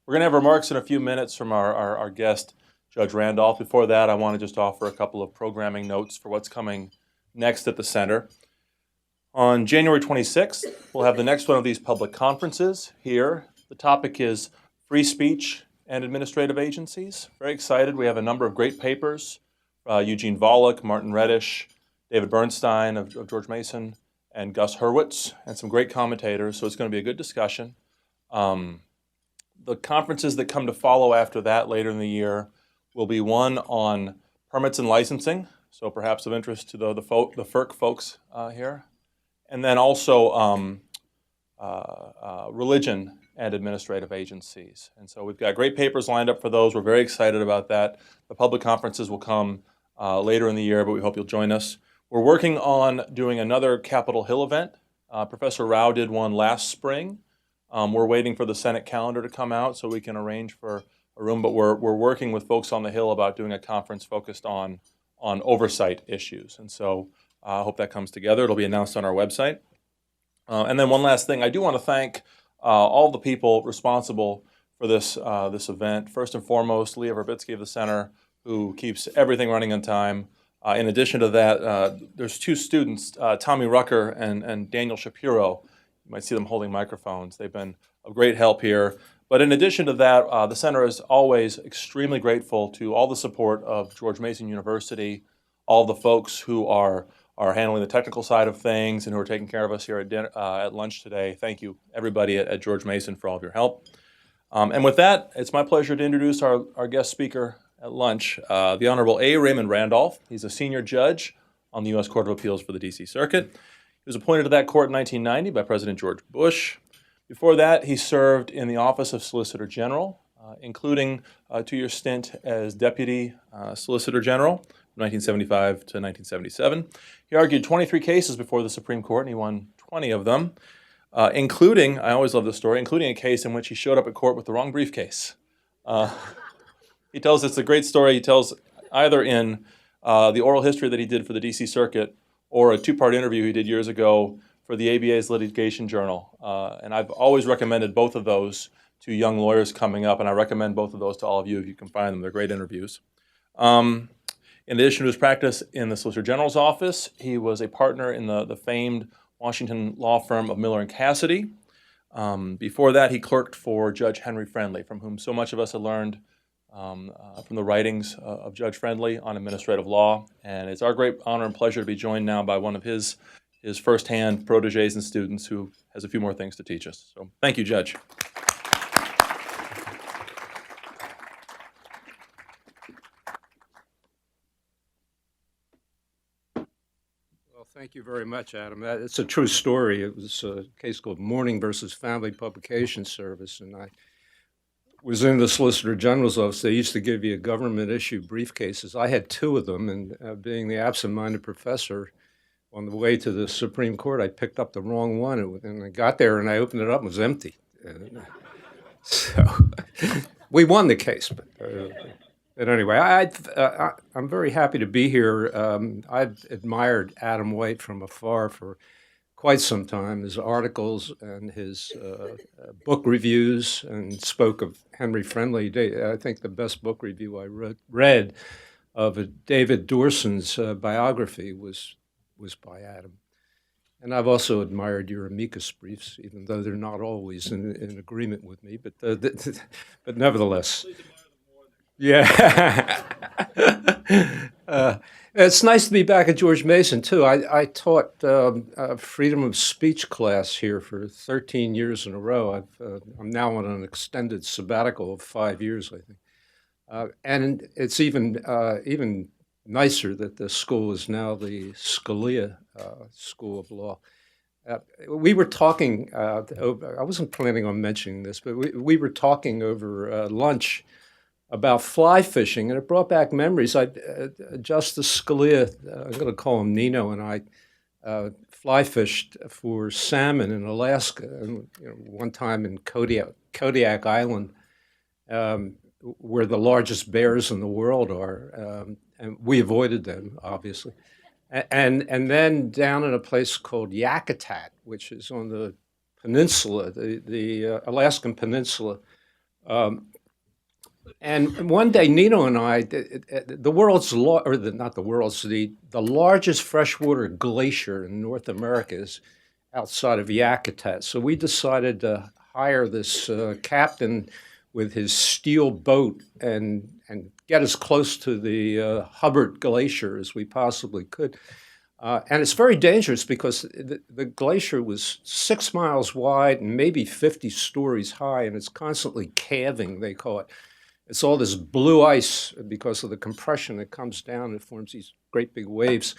We're going to have remarks in a few minutes from our guest, Judge Randolph. Before that, I want to just offer a couple of programming notes for what's coming next at the center. On January 26th, we'll have the next one of these public conferences here. The topic is free speech and administrative agencies. Very excited. We have a number of great papers. Eugene Volokh, Martin Reddish, David Bernstein of George Mason, and Gus Hurwitz, and some great commentators. So it's going to be a good discussion. The conferences that come to follow after that later in the year will be one on permits and licensing, so perhaps of interest to the FERC folks here. And then also religion and administrative agencies. And so we've got great papers lined up for those. We're very excited about that. The public conferences will come later in the year, but we hope you'll join us. We're working on doing another Capitol Hill event. Professor Rao did one last spring. We're waiting for the Senate calendar to come out so we can arrange for a room, but we're working with folks on the Hill about doing a conference focused on oversight issues. And so I hope that comes together. It'll be announced on our website. And then one last thing, I do want to thank all the people responsible for this event. First and foremost, Leah Verbitsky of the Center, who keeps everything running on time. In addition to that, there's two students, Tommy Rucker and Daniel Shapiro. You might see them holding microphones. They've been of great help here. But in addition to that, the center is always extremely grateful to all the support of George Mason University, all the folks who are handling the technical side of things and who are taking care of us here at dinner, at lunch today. Thank you, everybody at George Mason, for all of your help. And with that, it's my pleasure to introduce our guest speaker at lunch, the Honorable A. Raymond Randolph. He's a senior judge on the U.S. Court of Appeals for the D.C. Circuit. He was appointed to that court in 1990 by President George Bush. Before that, he served in the Office of Solicitor General, including a 2-year stint as Deputy Solicitor General from 1975 to 1977. He argued 23 cases before the Supreme Court, and he won 20 of them, including, I always love this story, including a case in which he showed up at court with the wrong briefcase. He tells it's a great story. He tells either in the oral history that he did for the D.C. Circuit or a 2-part interview he did years ago for the ABA's Litigation Journal. And I've always recommended both of those to young lawyers coming up, and I recommend both of those to all of you if you can find them. They're great interviews. In addition to his practice in the Solicitor General's office, he was a partner in the famed Washington law firm of Miller and Cassidy. Before that, he clerked for Judge Henry Friendly, from whom so much of us have learned from the writings of Judge Friendly on administrative law. And it's our great honor and pleasure to be joined now by one of his firsthand proteges and students who has a few more things to teach us. So thank you, Judge. Well, thank you very much, Adam. It's a true story. It was a case called Mourning versus Family Publication Service, and I was in the Solicitor General's office. They used to give you government-issue briefcases. I had 2 of them, and being the absent-minded professor, on the way to the Supreme Court, I picked up the wrong one, and I got there, and I opened it up, and it was empty. So we won the case, but anyway, I'm very happy to be here. I've admired Adam White from afar for quite some time, his articles and his book reviews, and spoke of Henry Friendly. I think the best book review I read of David Doorson's biography was by Adam. And I've also admired your amicus briefs, even though they're not always in agreement with me, but nevertheless. Yeah. It's nice to be back at George Mason, too. I taught a freedom of speech class here for 13 years in a row. I'm now on an extended sabbatical of 5 years, I think. And it's even nicer that the school is now the Scalia School of Law. We were talking, I wasn't planning on mentioning this, but we were talking over lunch about fly fishing, and it brought back memories. Justice Scalia, I'm going to call him Nino, and I fly fished for salmon in Alaska, and one time in Kodiak Island, where the largest bears in the world are, and we avoided them, obviously. And then down in a place called Yakutat, which is on the peninsula, the Alaskan peninsula, And one day, Nino and I, the world's not the world's, the largest freshwater glacier in North America is outside of Yakutat. So we decided to hire this captain with his steel boat and get as close to the Hubbard Glacier as we possibly could. And it's very dangerous because the glacier was 6 miles wide and maybe 50 stories high, and it's constantly calving, they call it. It's all this blue ice because of the compression that comes down and forms these great big waves.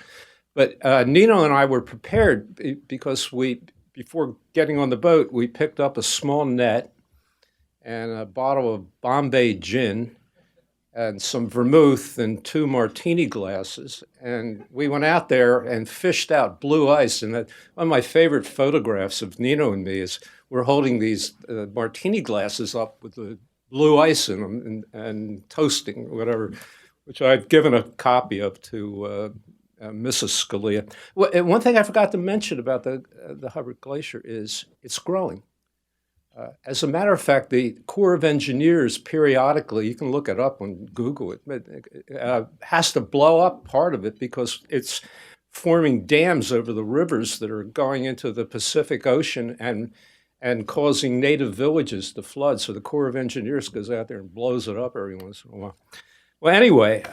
But Nino and I were prepared because before getting on the boat, we picked up a small net and a bottle of Bombay gin and some vermouth and 2 martini glasses. And we went out there and fished out blue ice. And one of my favorite photographs of Nino and me is we're holding these martini glasses up with the blue ice in them and toasting, whatever, which I've given a copy of to Mrs. Scalia. Well, one thing I forgot to mention about the Hubbard Glacier is it's growing. As a matter of fact, the Corps of Engineers periodically, you can look it up on Google, has to blow up part of it because it's forming dams over the rivers that are going into the Pacific Ocean and causing native villages to flood. So the Corps of Engineers goes out there and blows it up every once in a while. Well, anyway,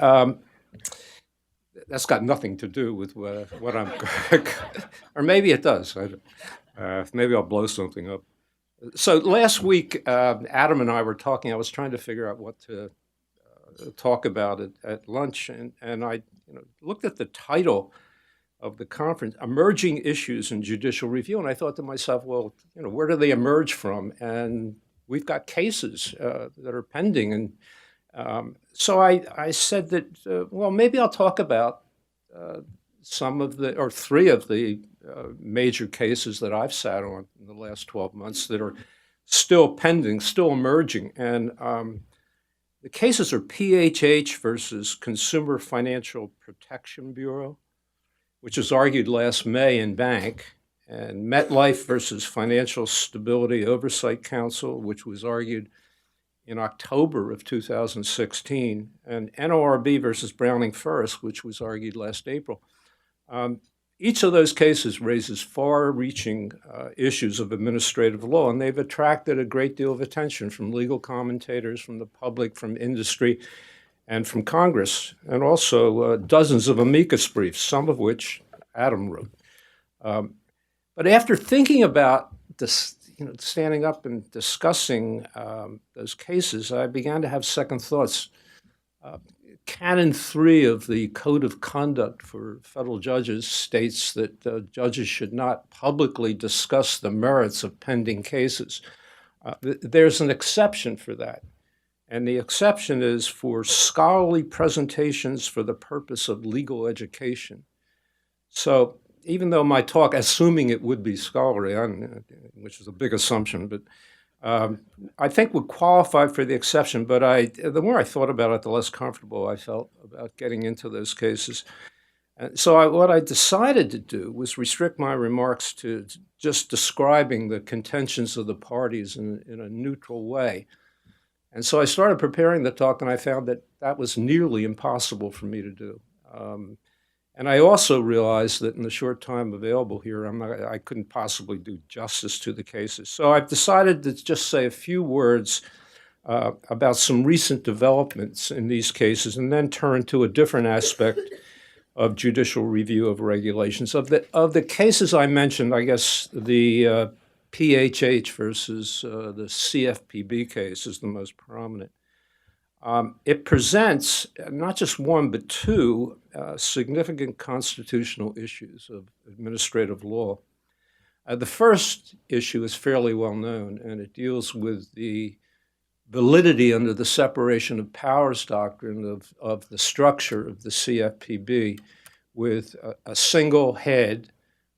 that's got nothing to do with what I'm, or maybe it does. Maybe I'll blow something up. So last week, Adam and I were talking. I was trying to figure out what to talk about at lunch, and I looked at the title of the conference, Emerging Issues in Judicial Review, and I thought to myself, well, where do they emerge from? And we've got cases that are pending, and so I said that, well, maybe I'll talk about some of the, or 3 of the major cases that I've sat on in the last 12 months that are still pending, still emerging. And the cases are PHH versus Consumer Financial Protection Bureau, which was argued last May in Bank, and MetLife versus Financial Stability Oversight Council, which was argued in October of 2016, and NORB versus Browning Ferris, which was argued last April. Each of those cases raises far-reaching issues of administrative law, and they've attracted a great deal of attention from legal commentators, from the public, from industry, and from Congress, and also dozens of amicus briefs, some of which Adam wrote. But after thinking about this, standing up and discussing those cases, I began to have second thoughts. Canon 3 of the Code of Conduct for Federal Judges states that judges should not publicly discuss the merits of pending cases. There's an exception for that, and the exception is for scholarly presentations for the purpose of legal education. So even though my talk, assuming it would be scholarly, which is a big assumption, but I think would qualify for the exception, but the more I thought about it, the less comfortable I felt about getting into those cases. And so what I decided to do was restrict my remarks to just describing the contentions of the parties in a neutral way. And so I started preparing the talk, and I found that that was nearly impossible for me to do. And I also realized that in the short time available here, I couldn't possibly do justice to the cases. So I've decided to just say a few words about some recent developments in these cases, and then turn to a different aspect of judicial review of regulations. Of the cases I mentioned, I guess the PHH versus the CFPB case is the most prominent. It presents not just one, but 2 significant constitutional issues of administrative law. The first issue is fairly well known, and it deals with the validity under the separation of powers doctrine of the structure of the CFPB, with a single head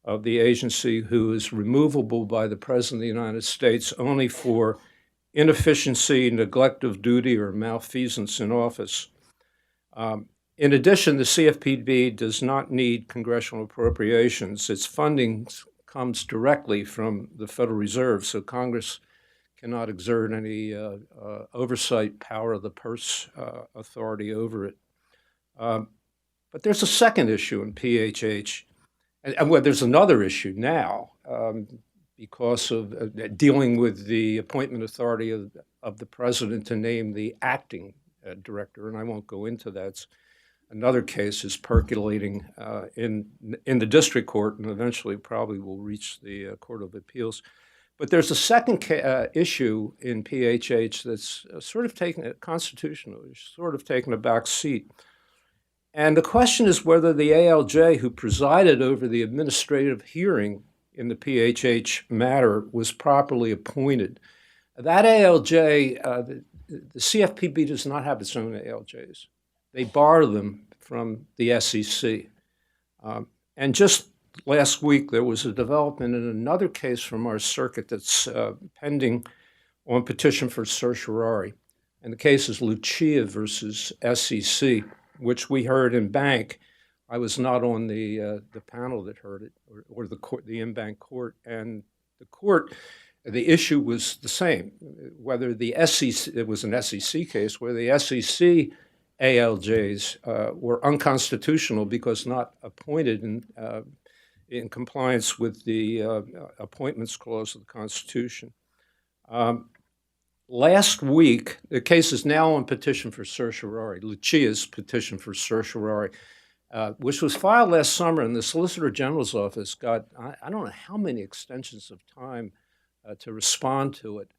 of the agency who is removable by the President of the United States only for inefficiency, neglect of duty, or malfeasance in office. In addition, the CFPB does not need congressional appropriations. Its funding comes directly from the Federal Reserve, so Congress cannot exert any oversight power of the purse authority over it. But there's a second issue in PHH, and well, there's another issue now because of dealing with the appointment authority of the president to name the acting director, and I won't go into that. It's another case is percolating in the district court, and eventually probably will reach the Court of Appeals. But there's a second issue in PHH that's sort of taken constitutionally, sort of taken a back seat. And the question is whether the ALJ who presided over the administrative hearing in the PHH matter was properly appointed. That ALJ, the CFPB does not have its own ALJs. They borrow them from the SEC. And just last week, there was a development in another case from our circuit that's pending on petition for certiorari. And the case is Lucia versus SEC, which we heard in bank. I was not on the panel that heard it, or the court, the in-bank court. And the court, the issue was the same, whether the SEC, it was an SEC case, where the SEC ALJs were unconstitutional because not appointed in compliance with the appointments clause of the Constitution. Last week, the case is now on petition for certiorari, Lucia's petition for certiorari, which was filed last summer, and the Solicitor General's office got, I don't know how many extensions of time to respond to it.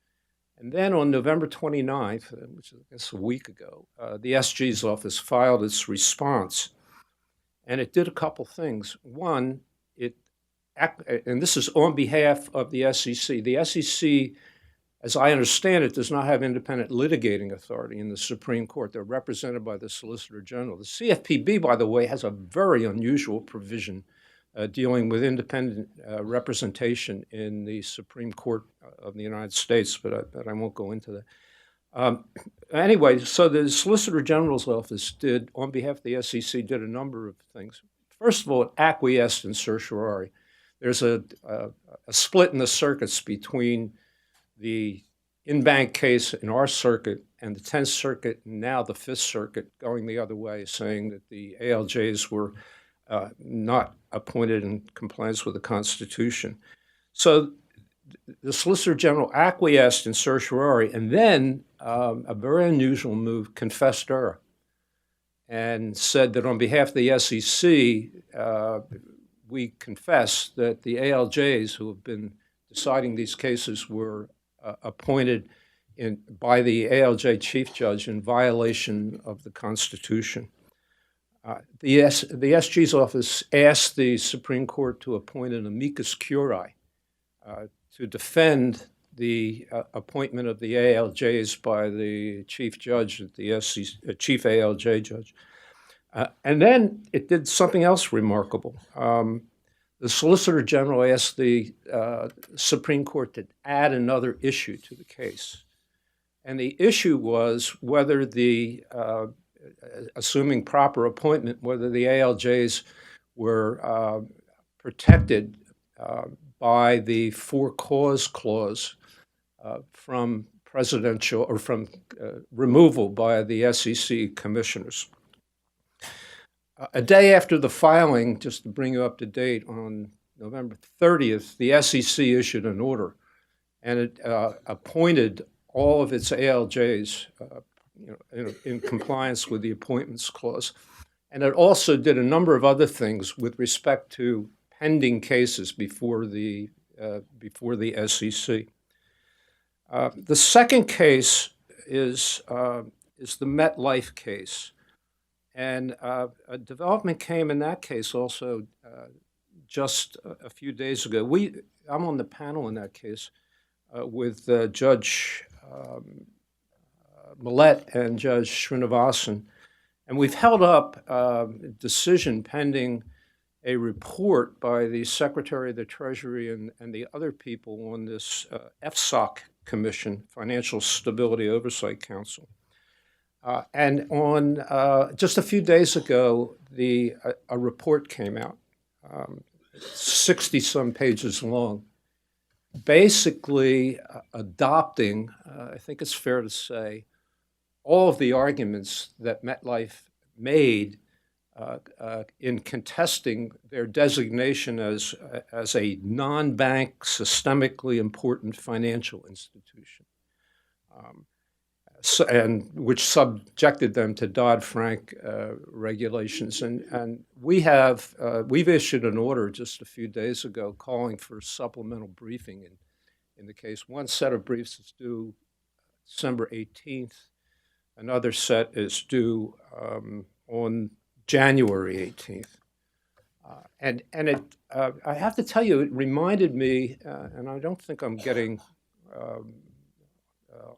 And then on November 29th, which is I guess a week ago, the SG's office filed its response. And it did a couple things. One, and this is on behalf of the SEC. The SEC, as I understand it, does not have independent litigating authority in the Supreme Court. They're represented by the Solicitor General. The CFPB, by the way, has a very unusual provision dealing with independent representation in the Supreme Court of the United States, but I won't go into that. Anyway, so the Solicitor General's office did, on behalf of the SEC, did a number of things. First of all, it acquiesced in certiorari. There's a split in the circuits between the in-bank case in our circuit and the 10th Circuit, and now the 5th Circuit going the other way, saying that the ALJs were not appointed in compliance with the Constitution. So the Solicitor General acquiesced in certiorari, and then a very unusual move, confessed error, and said that on behalf of the SEC, we confess that the ALJs who have been deciding these cases were appointed by the ALJ chief judge in violation of the Constitution. The SG's office asked the Supreme Court to appoint an amicus curiae to defend the appointment of the ALJs by the chief judge at the chief ALJ judge. And then it did something else remarkable. The Solicitor General asked the Supreme Court to add another issue to the case. And the issue was whether the, assuming proper appointment, whether the ALJs were protected by the for-cause clause from presidential or from removal by the SEC commissioners. A day after the filing, just to bring you up to date, on November 30th, the SEC issued an order, and it appointed all of its ALJs in compliance with the appointments clause. And it also did a number of other things with respect to pending cases before the SEC. The second case is the MetLife case. And a development came in that case also just a few days ago. I'm on the panel in that case with Judge Millett and Judge Srinivasan. And we've held up a decision pending a report by the Secretary of the Treasury and the other people on this FSOC Commission, Financial Stability Oversight Council. And on just a few days ago, a report came out, 60-some pages long. basically adopting, I think it's fair to say, all of the arguments that MetLife made in contesting their designation as a non-bank, systemically important financial institution, and which subjected them to Dodd-Frank regulations. And we've issued an order just a few days ago calling for supplemental briefing in the case. One set of briefs is due December 18th. Another set is due on January 18th. I have to tell you, it reminded me, and I don't think I'm getting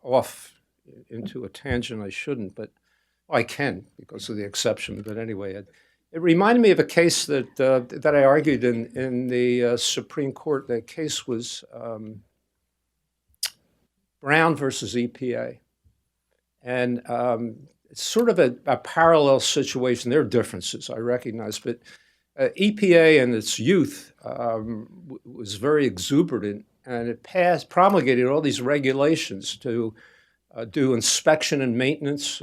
off into a tangent I shouldn't, but I can because of the exception. But anyway, it reminded me of a case that I argued in the Supreme Court. The case was Brown versus EPA. And it's sort of a parallel situation. There are differences, I recognize, but EPA in its youth was very exuberant, and it promulgated all these regulations to do inspection and maintenance,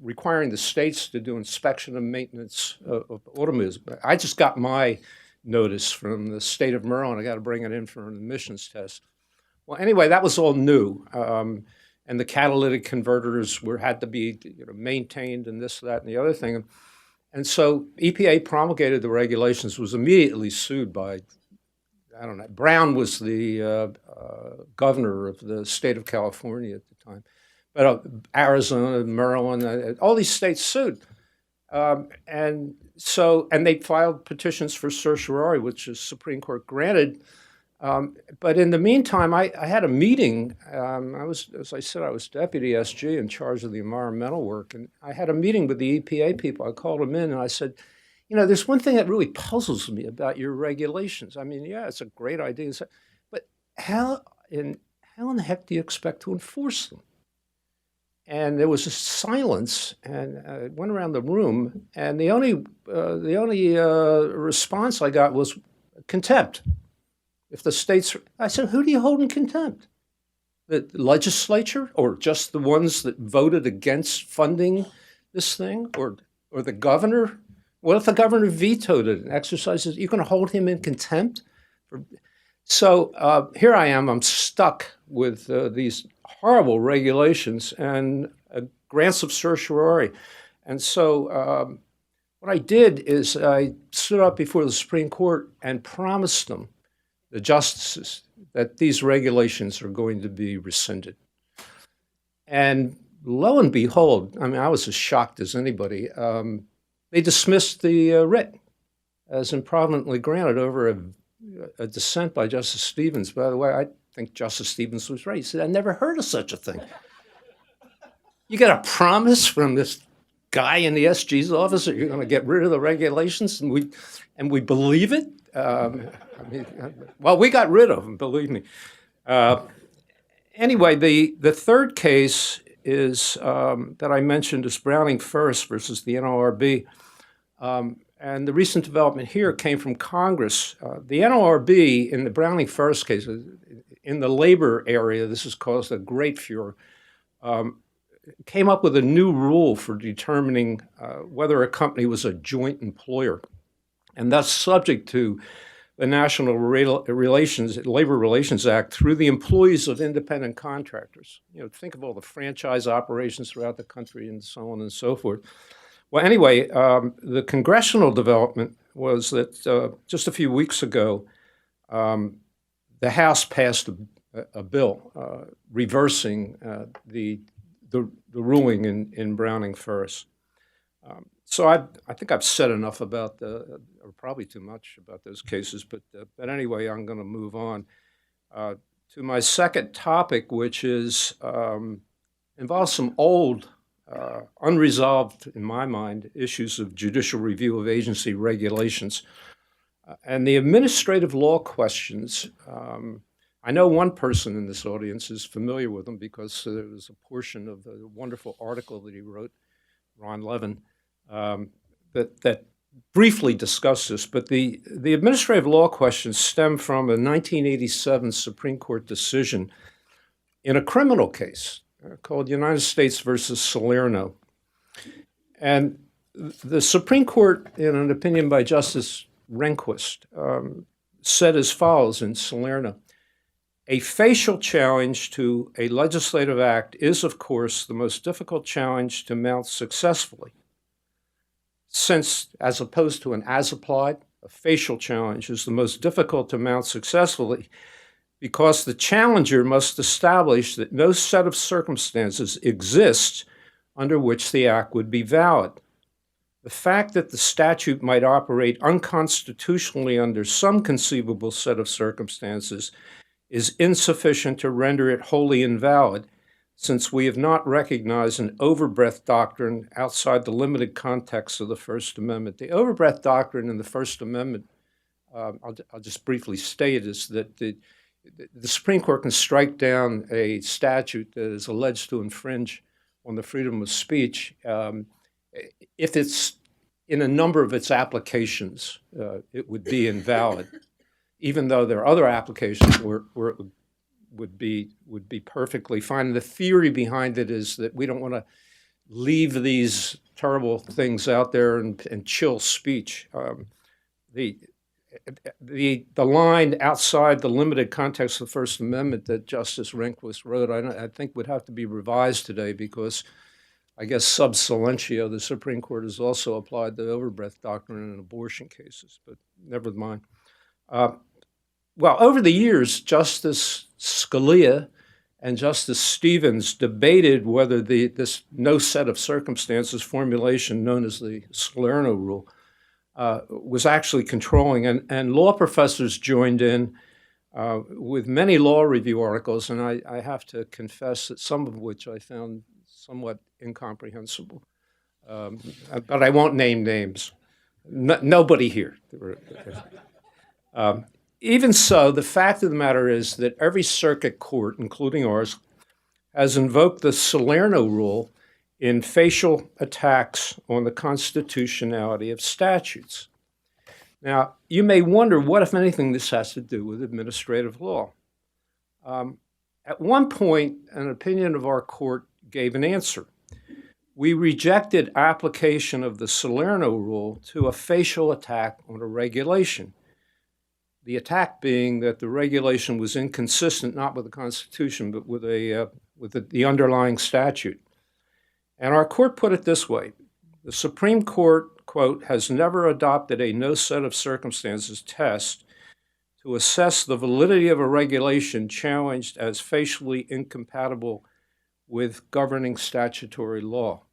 requiring the states to do inspection and maintenance of automobiles. I just got my notice from the state of Maryland. I got to bring it in for an emissions test. Well, anyway, that was all new. And the catalytic converters had to be maintained and this, that, and the other thing. And so EPA promulgated the regulations, was immediately sued by, I don't know, Brown was the governor of the state of California at the time. But Arizona, Maryland, all these states sued. And they filed petitions for certiorari, which the Supreme Court granted. But in the meantime, I had a meeting. As I said, I was deputy SG in charge of the environmental work, and I had a meeting with the EPA people. I called them in and I said, there's one thing that really puzzles me about your regulations. I mean, yeah, it's a great idea, but how in the heck do you expect to enforce them? And there was a silence, and I went around the room, and the only response I got was contempt. If the states, I said, who do you hold in contempt? The legislature, or just the ones that voted against funding this thing, or the governor? What if the governor vetoed it and exercises? You're going to hold him in contempt? So here I am. I'm stuck with these horrible regulations and grants of certiorari. And so what I did is I stood up before the Supreme Court and promised them, the justices, that these regulations are going to be rescinded. And lo and behold, I mean, I was as shocked as anybody. They dismissed the writ as improvidently granted over a dissent by Justice Stevens. By the way, I think Justice Stevens was right. He said, I never heard of such a thing. You get a promise from this guy in the SG's office that you're going to get rid of the regulations, and we believe it? Well, we got rid of them, believe me. Anyway, the third case is that I mentioned is Browning First versus the NLRB. And the recent development here came from Congress. The NLRB, in the Browning First case, in the labor area, this has caused a great furor, came up with a new rule for determining whether a company was a joint employer, and thus subject to the National Labor Relations Act through the employees of independent contractors. Think of all the franchise operations throughout the country and so on and so forth. Well, anyway, the congressional development was that just a few weeks ago, the House passed a bill reversing the ruling in Browning First. So I think I've said enough about or probably too much about those cases, but anyway, I'm going to move on to my second topic, which is involves some old, unresolved, in my mind, issues of judicial review of agency regulations. And the administrative law questions, I know one person in this audience is familiar with them because there was a portion of the wonderful article that he wrote, Ron Levin, that briefly discuss this, but the administrative law questions stem from a 1987 Supreme Court decision in a criminal case called United States versus Salerno. And the Supreme Court, in an opinion by Justice Rehnquist, said as follows in Salerno: a facial challenge to a legislative act is, of course, the most difficult challenge to mount successfully, since, as opposed to an as-applied, a facial challenge is the most difficult to mount successfully because the challenger must establish that no set of circumstances exists under which the act would be valid. The fact that the statute might operate unconstitutionally under some conceivable set of circumstances is insufficient to render it wholly invalid, since we have not recognized an overbreadth doctrine outside the limited context of the First Amendment. The overbreadth doctrine in the First Amendment, I'll just briefly state, is that the Supreme Court can strike down a statute that is alleged to infringe on the freedom of speech if it's, in a number of its applications, it would be invalid, even though there are other applications where it would be perfectly fine. The theory behind it is that we don't want to leave these terrible things out there and chill speech. The line outside the limited context of the First Amendment that Justice Rehnquist wrote, I think would have to be revised today, because I guess sub silentio, the Supreme Court has also applied the overbreadth doctrine in abortion cases, but never mind. Well, over the years, Justice Scalia and Justice Stevens debated whether this no set of circumstances formulation, known as the Salerno rule, was actually controlling. And law professors joined in with many law review articles, and I have to confess that some of which I found somewhat incomprehensible. But I won't name names. Nobody here. Even so, the fact of the matter is that every circuit court, including ours, has invoked the Salerno rule in facial attacks on the constitutionality of statutes. Now, you may wonder what, if anything, this has to do with administrative law. At one point, an opinion of our court gave an answer. We rejected application of the Salerno rule to a facial attack on a regulation. The attack being that the regulation was inconsistent not with the Constitution, but with the underlying statute. And our court put it this way: the Supreme Court, quote, has never adopted a no set of circumstances test to assess the validity of a regulation challenged as facially incompatible with governing statutory law.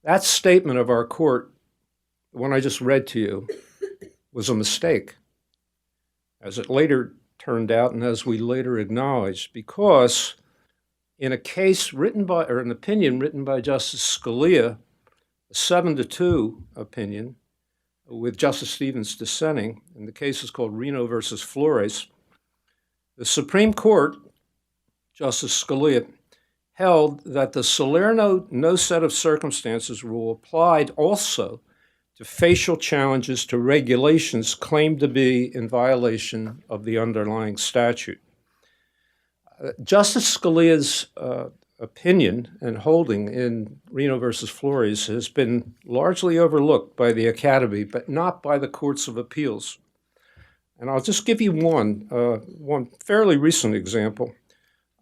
That statement of our court, the one I just read to you, was a mistake, as it later turned out and as we later acknowledged, because in a case written by, or an opinion written by Justice Scalia, a 7-2 opinion, with Justice Stevens dissenting, and the case is called Reno versus Flores, the Supreme Court, Justice Scalia, held that the Salerno no set of circumstances rule applied also to facial challenges to regulations claimed to be in violation of the underlying statute. Justice Scalia's opinion and holding in Reno versus Flores has been largely overlooked by the Academy, but not by the courts of appeals. And I'll just give you one fairly recent example.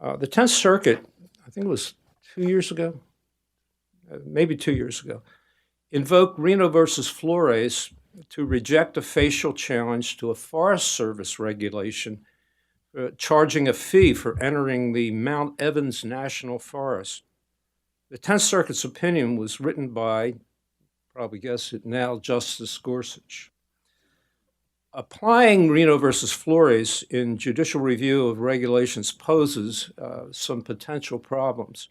The 10th Circuit, I think it was 2 years ago, maybe 2 years ago, invoked Reno versus Flores to reject a facial challenge to a Forest Service regulation charging a fee for entering the Mount Evans National Forest. The 10th Circuit's opinion was written by, probably guess it now, Justice Gorsuch. Applying Reno versus Flores in judicial review of regulations poses some potential problems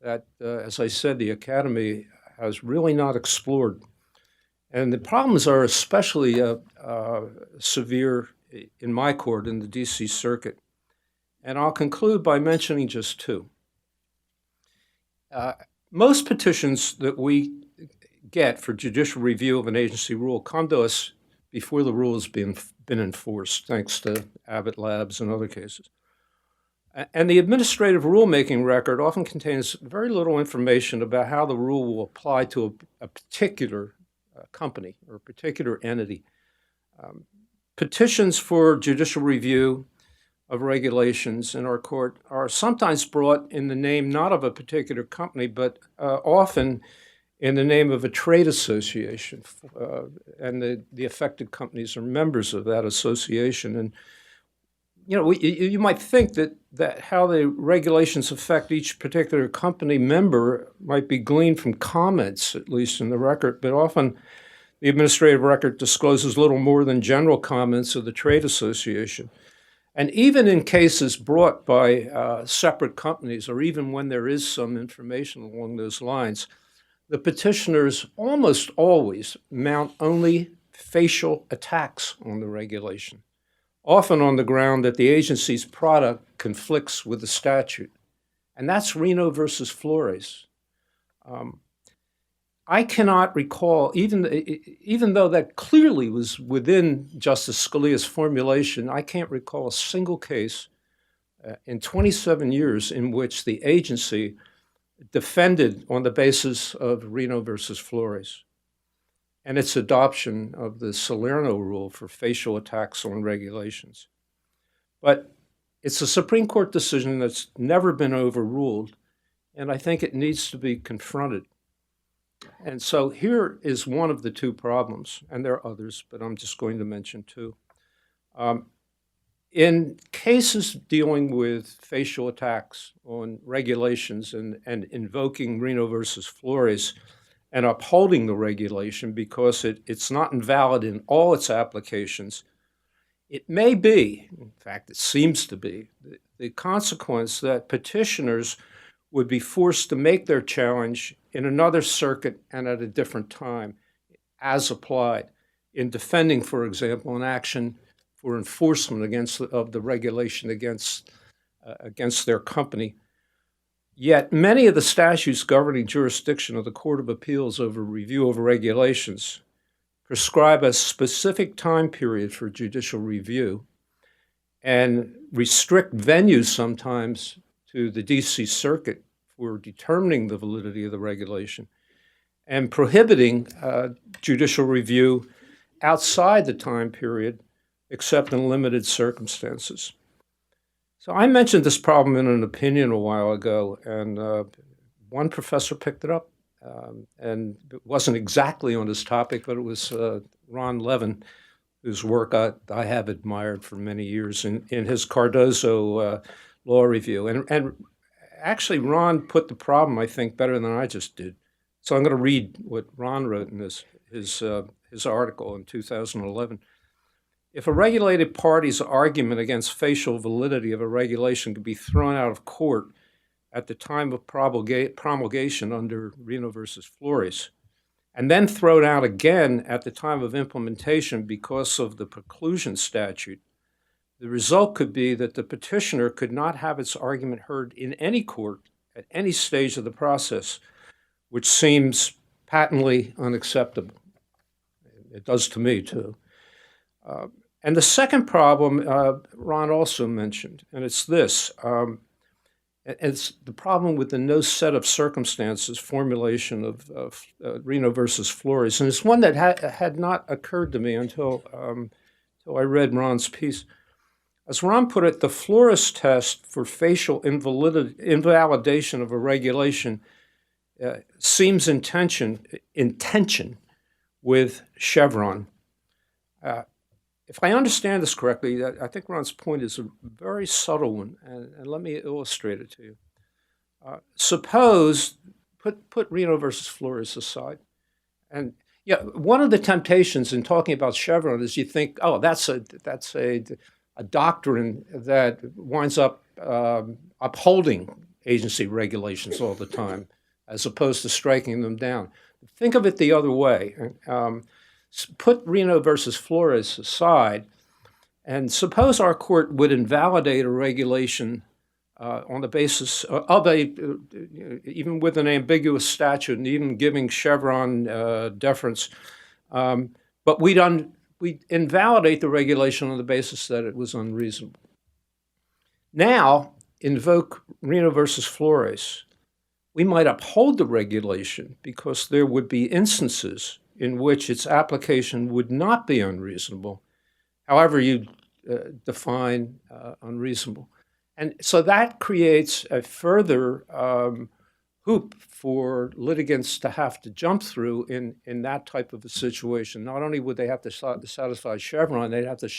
that, as I said, the Academy has really not explored. And the problems are especially severe in my court, in the DC Circuit. And I'll conclude by mentioning just two. Most petitions that we get for judicial review of an agency rule come to us before the rule has been enforced, thanks to Abbott Labs and other cases. And the administrative rulemaking record often contains very little information about how the rule will apply to a particular company or a particular entity. Petitions for judicial review of regulations in our court are sometimes brought in the name not of a particular company, but often in the name of a trade association, and the affected companies are members of that association. And you might think that how the regulations affect each particular company member might be gleaned from comments, at least in the record, but often the administrative record discloses little more than general comments of the trade association. And even in cases brought by separate companies, or even when there is some information along those lines, the petitioners almost always mount only facial attacks on the regulation, often on the ground that the agency's product conflicts with the statute. And that's Reno versus Flores. I cannot recall, even though that clearly was within Justice Scalia's formulation, I can't recall a single case in 27 years in which the agency defended on the basis of Reno versus Flores and its adoption of the Salerno rule for facial attacks on regulations. But it's a Supreme Court decision that's never been overruled, and I think it needs to be confronted. And so here is one of the two problems, and there are others, but I'm just going to mention two. In cases dealing with facial attacks on regulations and invoking Reno versus Flores and upholding the regulation because it's not invalid in all its applications, it may be, in fact, it seems to be, the consequence that petitioners would be forced to make their challenge in another circuit and at a different time, as applied, in defending, for example, an action for enforcement of the regulation against their company. Yet many of the statutes governing jurisdiction of the Court of Appeals over review of regulations prescribe a specific time period for judicial review and restrict venues sometimes to the D.C. Circuit for determining the validity of the regulation and prohibiting judicial review outside the time period except in limited circumstances. So I mentioned this problem in an opinion a while ago, and one professor picked it up, and it wasn't exactly on this topic, but it was Ron Levin, whose work I have admired for many years in his Cardozo Law Review. And actually, Ron put the problem, I think, better than I just did. So I'm going to read what Ron wrote in his article in 2011. If a regulated party's argument against facial validity of a regulation could be thrown out of court at the time of promulgation under Reno versus Flores, and then thrown out again at the time of implementation because of the preclusion statute, the result could be that the petitioner could not have its argument heard in any court at any stage of the process, which seems patently unacceptable. It does to me, too. And the second problem Ron also mentioned, and it's this. It's the problem with the no set of circumstances formulation of Reno versus Flores. And it's one that had not occurred to me until I read Ron's piece. As Ron put it, the Flores test for facial invalidation of a regulation seems in tension with Chevron. If I understand this correctly, I think Ron's point is a very subtle one, and let me illustrate it to you. Suppose, put Reno versus Flores aside, and one of the temptations in talking about Chevron is you think, oh, that's a doctrine that winds up upholding agency regulations all the time, as opposed to striking them down. Think of it the other way. Put Reno versus Flores aside, and suppose our court would invalidate a regulation on the basis of even with an ambiguous statute and even giving Chevron deference, but we invalidate the regulation on the basis that it was unreasonable. Now, invoke Reno versus Flores. We might uphold the regulation because there would be instances in which its application would not be unreasonable, however you define unreasonable. And so that creates a further hoop for litigants to have to jump through in that type of a situation. Not only would they have to satisfy Chevron, they'd have to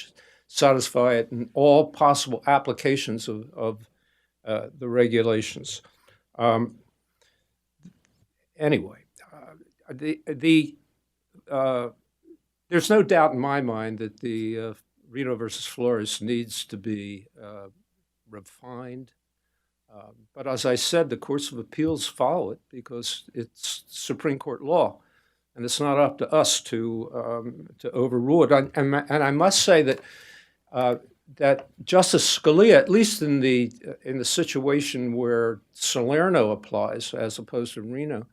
satisfy it in all possible applications of the regulations. Anyway, there's no doubt in my mind that the Reno versus Flores needs to be refined. But as I said, the courts of appeals follow it because it's Supreme Court law, and it's not up to us to overrule it. And I must say that that Justice Scalia, at least in the situation where Salerno applies as opposed to Reno,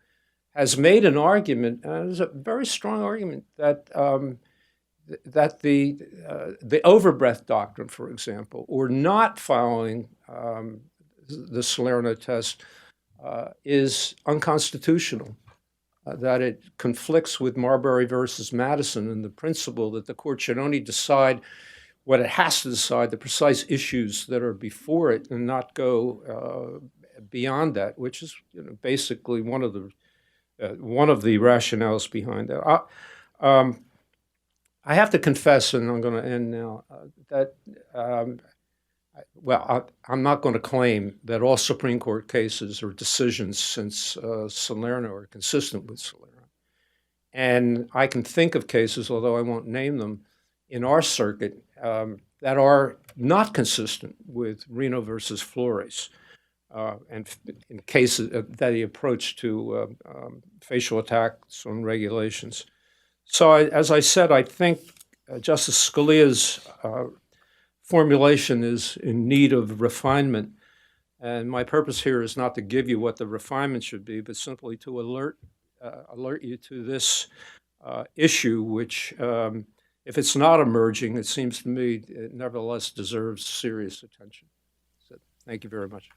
has made an argument, and it's a very strong argument, that that the overbreadth doctrine, for example, or not following the Salerno test is unconstitutional, that it conflicts with Marbury versus Madison and the principle that the court should only decide what it has to decide, the precise issues that are before it, and not go beyond that, which is basically one of the rationales behind that. I have to confess, and I'm going to end now, that, I'm not going to claim that all Supreme Court cases or decisions since Salerno are consistent with Salerno. And I can think of cases, although I won't name them, in our circuit that are not consistent with Reno versus Flores. And in cases that he approached to facial attacks on regulations. So as I said, I think Justice Scalia's formulation is in need of refinement. And my purpose here is not to give you what the refinement should be, but simply to alert you to this issue, which, if it's not emerging, it seems to me it nevertheless deserves serious attention. So thank you very much.